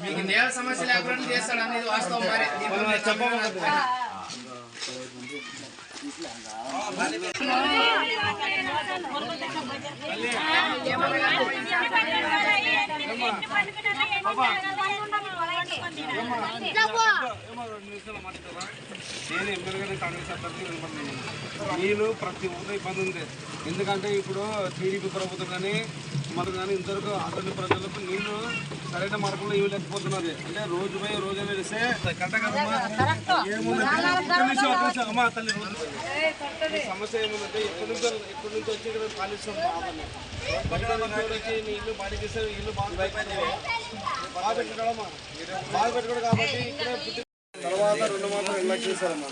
మీకు నేల సమస్య లేకుండా చేస్తాడు అనేది వాస్తవం. మరి చెప్పబోతుంది నేను ఎమ్మెల్యేగా కాంగ్రెస్ అభ్యర్థి నీళ్ళు ప్రతి ఊరిలో ఇబ్బంది ఉంది. ఎందుకంటే ఇప్పుడు టీడీపీ ప్రభుత్వం కానీ మరి కానీ ఇంతవరకు అసలు ప్రజలకు నీళ్లు సరైన మార్గంలో ఇవ్వలేకపోతున్నది. అంటే రోజు పోయి రోజు వెలిస్తే అమ్మా తల్లి సమస్య ఏముందంటే ఎక్కడి నుంచి వచ్చి ఇక్కడ కాలుష్యం వచ్చి నీళ్లు బాడీకి ఇస్తే ఇల్లు బాగా పెట్టుకోవడం కాబట్టి ఇక్కడ తర్వాత 2 మాత్రం ఇళ్ళకి చేశారమ్మా.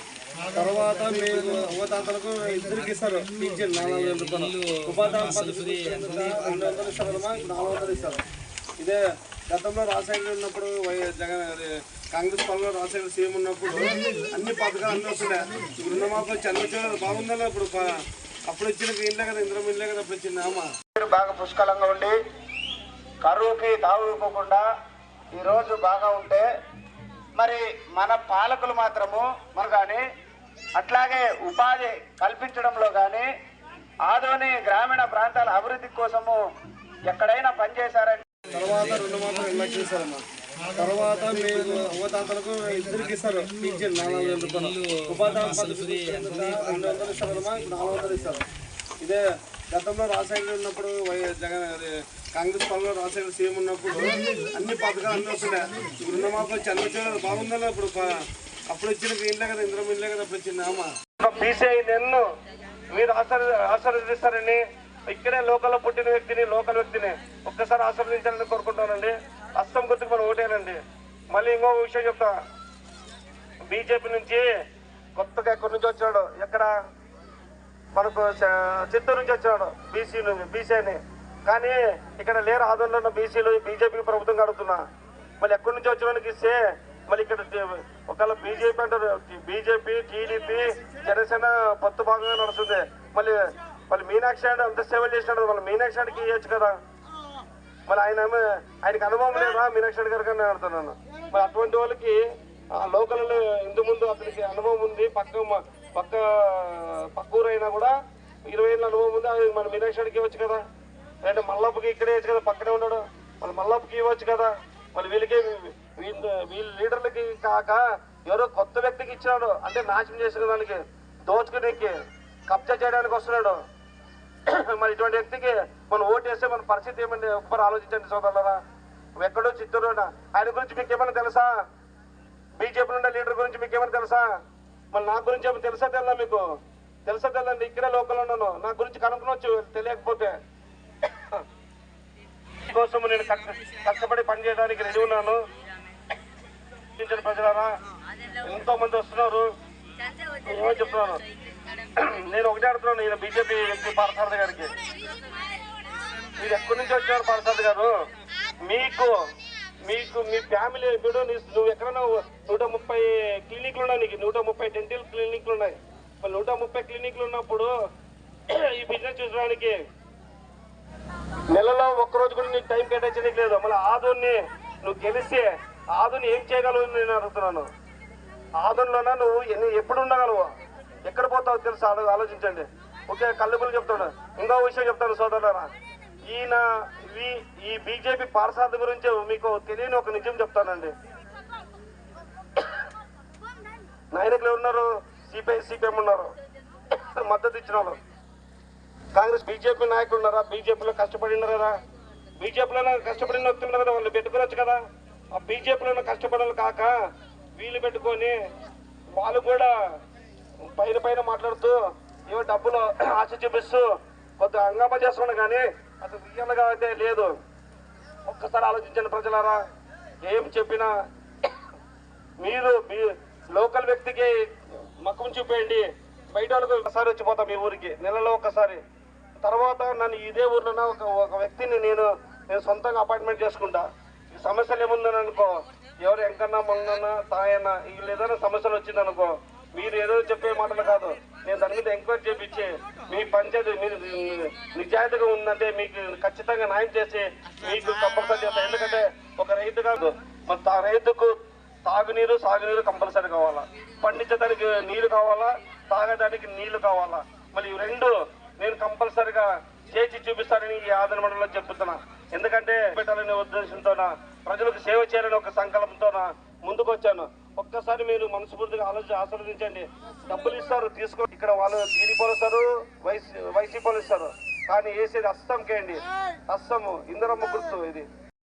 తర్వాత మీరు అవతాతలకు ఇద్దరికి ఇస్తారు పింఛన్ 400 రూపాయలు, ఉపాధి 200 ఇస్తారమ్మా, 400 ఇస్తారు. ఇదే గతంలో రాజశేఖర్ ఉన్నప్పుడు జగన్ కాంగ్రెస్ పాలనలో రాజశేఖర్ సీఎం ఉన్నప్పుడు అన్ని పథకాలు అన్నీ వస్తున్నాయి. ఇప్పుడు రుణమాఫీ చంద్రశేఖర్ బాగుందన్న ఇప్పుడు అప్పుడు ఇచ్చిన ఇంట్లో కదా ఇంద్రం ఇల్లే కదా అప్పుడు ఇచ్చింది అమ్మ. బాగా పుష్కలంగా ఉండి కరువుకి తావుకోకుండా ఈరోజు బాగా ఉంటే మరి మన పాలకులు మాత్రము మరి కానీ అట్లాగే ఉపాధి కల్పించడంలో కానీ ఆదోని గ్రామీణ ప్రాంతాల అభివృద్ధి కోసము ఎక్కడైనా పనిచేశారంటే తర్వాత 2 మాత్రం ఇళ్ళకి చేశారమ్మా. తర్వాత మీరు అవతాతలకు ఇద్దరికి ఇస్తారు పింఛన్ 400 రూపాయలు, ఉపాధి 200 ఇస్తారమ్మా, 400 ఇస్తారు. ఇదే గతంలో రాజశేఖర్ ఉన్నప్పుడు జగన్ కాంగ్రెస్ పాలనలో రాజశేఖర్ సీఎం ఉన్నప్పుడు అన్ని పథకాలు అన్నీ వస్తున్నాయి. ఇప్పుడు రుణమాఫీ చంద్రశేఖర్ బాగుందన్న ఇప్పుడు అప్పుడు ఇచ్చిన ఇంట్లో కదా ఇంద్రం ఇల్లే కదా అప్పుడు ఇచ్చింది అమ్మ. బీసీఐ నిన్ను మీరు ఆశీర్వదిస్తారని ఇక్కడే లోకల్లో పుట్టిన వ్యక్తిని లోకల్ వ్యక్తిని ఒక్కసారి ఆశీర్వదించాలని కోరుకుంటానండి. అస్తం గుర్తుకు మనం ఓటేనండి. మళ్ళీ ఇంకో విషయం చెప్తా, బీజేపీ నుంచి కొత్తగా ఎక్కడి నుంచి వచ్చాడు, ఎక్కడ మనకు చిత్తూరు నుంచి వచ్చాడు బీసీని, కానీ ఇక్కడ లేరు ఆదోళనలో ఉన్న బీసీలు బీజేపీ ప్రభుత్వం అడుగుతున్నా. మళ్ళీ ఎక్కడి నుంచి వచ్చినోనికి ఇస్తే మళ్ళీ ఇక్కడ ఒకవేళ బీజేపీ అంటారు, బీజేపీ టీడీపీ జనసేన పొత్తు భాగంగా నడుస్తుంది. మళ్ళీ మీనాక్షి అంటే అంత సేవలు చేసినాడు, మళ్ళీ మీనాక్షి అడికి ఇవ్వచ్చు కదా. మరి ఆయనకి అనుభవం లేదా మీనాక్షి రెడ్డి గారికి నేను అడుగుతున్నాను. మరి అటువంటి వాళ్ళకి లోకల్లో ఇందు ముందు అతనికి అనుభవం ఉంది, పక్క ఊరైనా కూడా 20 ఏళ్ళ అనుభవం ఉంది, అది మన మీనాక్షి రెడ్డికి ఇవ్వచ్చు కదా. అంటే మల్లప్పకి ఇక్కడే ఇవ్వచ్చు కదా, పక్కనే ఉన్నాడు, మళ్ళీ మల్లప్పకి ఇవ్వచ్చు కదా. మళ్ళీ వీళ్ళ లీడర్లకి కాక ఎవరో కొత్త వ్యక్తికి ఇచ్చినాడు, అంటే నాశనం చేసుకునేదానికి, దోచుకునేకి, కబ్జా చేయడానికి వస్తున్నాడు. మరి ఇటువంటి వ్యక్తికి మనం ఓటు వేస్తే మన పరిస్థితి ఏమంటే ఒక్కరు ఆలోచించండి సోదరులారా. ఎక్కడో చిత్తూరు ఆయన గురించి మీకు ఏమైనా తెలుసా? బీజేపీలో ఉండే లీడర్ గురించి మీకు ఏమైనా తెలుసా? మళ్ళీ నా గురించి ఏమైనా తెలుసా తెల్లా? మీకు తెలుసా తెల్లండి? ఇక్కడే లోకల్ ఉన్నాను, నా గురించి కనుక్కొనొచ్చు తెలియకపోతే. కోసం నేను కష్టపడి పనిచేయడానికి రెడీ ఉన్నాను. ప్రజలారా ఎంతో మంది వస్తున్నారు, ఏమో చెప్తున్నాను. నేను ఒకటే అడుగుతున్నాను, ఈయన బీజేపీ వ్యక్తి పార్థసారథి గారికి, మీరు ఎక్కడి నుంచి వచ్చారు పార్థసారథి గారు? మీకు మీ ఫ్యామిలీ ఇప్పుడు నువ్వు ఎక్కడన్నా 130 క్లినిక్లు ఉన్నాయి, నీకు 130 డెంటల్ క్లినిక్లు ఉన్నాయి. మరి 130 క్లినిక్లు ఉన్నప్పుడు ఈ బిజినెస్ చూసడానికి నెలలో ఒక్కరోజు కూడా నీకు టైం కేటాయించడానికి లేదు. మళ్ళీ ఆదోని నువ్వు గెలిస్తే ఆదోని ఏం చేయగలవు నేను అడుగుతున్నాను. ఆదోనిలోనా నువ్వు ఎప్పుడు ఉండగలవు, ఎక్కడ పోతావు తెలుసా? ఆలోచించండి. ఓకే, కళ్ళుబులు చెప్తాడు. ఇంకో విషయం చెప్తాను సోదరులారా, ఈ బీజేపీ పార్సార్థి గురించి మీకు తెలియని ఒక నిజం చెప్తానండి. నాయకులు ఉన్నారు, సిపిఎం ఉన్నారు, మద్దతు ఇచ్చిన వాళ్ళు. కాంగ్రెస్ బీజేపీ నాయకులు ఉన్నారా? బీజేపీలో కష్టపడినారా? బీజేపీలో కష్టపడిన వ్యక్తులు కదా, వాళ్ళు పెట్టుకోవచ్చు కదా. ఆ బీజేపీలో కష్టపడాలి కాక వీళ్ళు పెట్టుకొని వాళ్ళు కూడా పైన మాట్లాడుతూ ఏమో డబ్బులు ఆశ చూపిస్తూ కొద్దిగా హంగామా చేస్తున్నాడు, కానీ అసలు రియల్గా అయితే లేదు. ఒక్కసారి ఆలోచించండి ప్రజలారా. ఏం చెప్పినా మీరు లోకల్ వ్యక్తికి మక్కువ చూపేయండి, బయట వాళ్ళకి ఒకసారి వచ్చిపోతాం మీ ఊరికి, నెలలో ఒక్కసారి. తర్వాత నన్ను ఇదే ఊర్లో ఒక వ్యక్తిని నేను సొంతంగా అపాయింట్మెంట్ చేసుకుంటా. ఈ సమస్యలు ఏముందని అనుకో, ఎవరు ఎంకన్నా మొన్న తాయన్న వీళ్ళు ఏదైనా సమస్యలు వచ్చిందనుకో, మీరు ఏదో చెప్పే మాటలు కాదు, నేను దాని మీద ఎంక్వైరీ చేపించి మీ పంచాయతీ మీరు నిజాయితీగా ఉందంటే మీకు ఖచ్చితంగా న్యాయం చేసి మీకు కంపల్సరీ చేస్తాను. ఎందుకంటే ఒక రైతు కాదు, మరి రైతుకు తాగునీరు సాగునీరు కంపల్సరీ కావాలా, పండించడానికి నీళ్లు కావాలా, తాగడానికి నీళ్లు కావాలా. మళ్ళీ ఇవి రెండు నేను కంపల్సరీగా చేసి చూపిస్తానని ఈ ఆదరణ మండలిలో చెప్తున్నా. ఎందుకంటే పెట్టాలనే ఉద్దేశంతోన, ప్రజలకు సేవ చేయాలని ఒక సంకల్పంతోన ముందుకు వచ్చాను. ఒక్కసారి మీరు మనస్ఫూర్తిగా ఆశీర్వదించండి. డబ్బులు ఇస్తారు తీసుకో, ఇక్కడ వాళ్ళు టీడీపీ ఇస్తారు, వైసీపీ ఇస్తారు, కానీ వేసేది అస్సంకేయండి. అస్సము ఇందిరమ్మ గుర్తు ఇది.